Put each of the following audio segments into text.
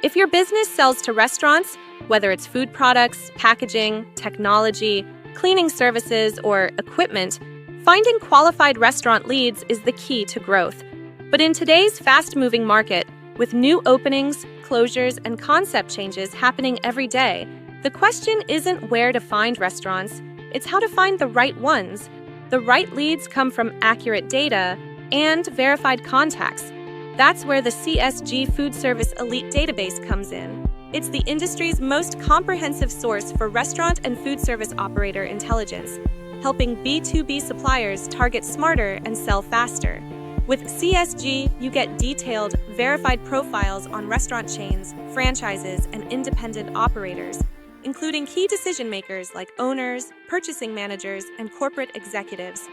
If your business sells to restaurants, whether it's food products, packaging, technology, cleaning services, or equipment, finding qualified restaurant leads is the key to growth. But in today's fast-moving market, with new openings, closures, and concept changes happening every day, the question isn't where to find restaurants, it's how to find the right ones. The right leads come from accurate data and verified contacts. That's where the CSG Foodservice Elite Database comes in. It's the industry's most comprehensive source for restaurant and food service operator intelligence, helping B2B suppliers target smarter and sell faster. With CSG, you get detailed, verified profiles on restaurant chains, franchises, and independent operators, including key decision-makers like owners, purchasing managers, and corporate executives.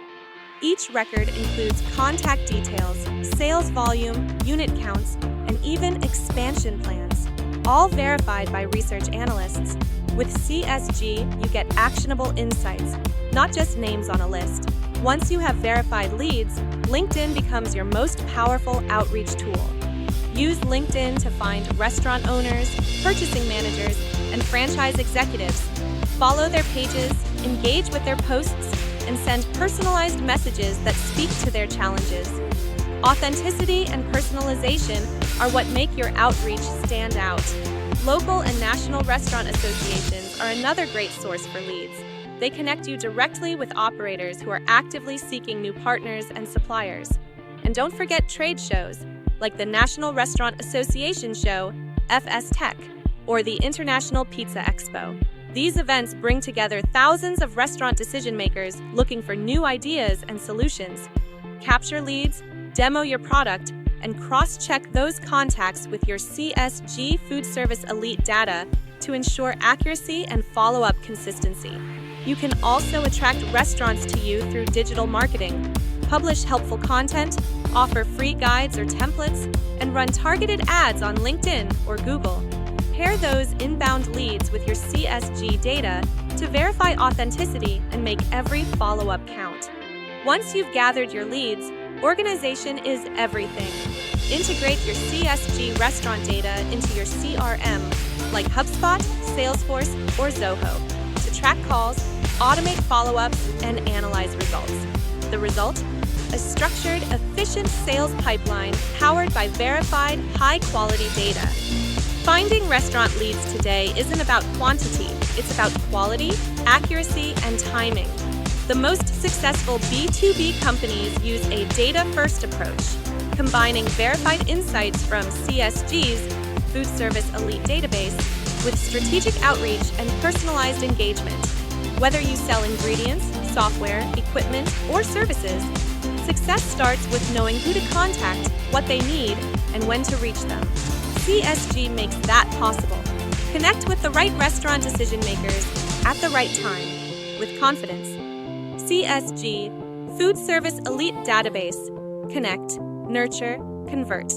Each record includes contact details, sales volume, unit counts, and even expansion plans, all verified by research analysts. With CSG, you get actionable insights, not just names on a list. Once you have verified leads, LinkedIn becomes your most powerful outreach tool. Use LinkedIn to find restaurant owners, purchasing managers, and franchise executives. Follow their pages, engage with their posts, and send personalized messages that speak to their challenges. Authenticity and personalization are what make your outreach stand out. Local and national restaurant associations are another great source for leads. They connect you directly with operators who are actively seeking new partners and suppliers. And don't forget trade shows, like the National Restaurant Association Show, FS Tech, or the International Pizza Expo. These events bring together thousands of restaurant decision-makers looking for new ideas and solutions. Capture leads, demo your product, and cross-check those contacts with your CSG Foodservice Elite data to ensure accuracy and follow-up consistency. You can also attract restaurants to you through digital marketing, publish helpful content, offer free guides or templates, and run targeted ads on LinkedIn or Google. Pair those inbound leads with your CSG data to verify authenticity and make every follow-up count. Once you've gathered your leads, organization is everything. Integrate your CSG restaurant data into your CRM, like HubSpot, Salesforce, or Zoho, to track calls, automate follow-ups, and analyze results. The result? A structured, efficient sales pipeline powered by verified, high-quality data. Finding restaurant leads today isn't about quantity, it's about quality, accuracy, and timing. The most successful B2B companies use a data-first approach, combining verified insights from CSG's Foodservice Elite Database with strategic outreach and personalized engagement. Whether you sell ingredients, software, equipment, or services, success starts with knowing who to contact, what they need, and when to reach them. CSG makes that possible. Connect with the right restaurant decision makers at the right time with confidence. CSG Foodservice Elite Database. Connect, nurture, convert.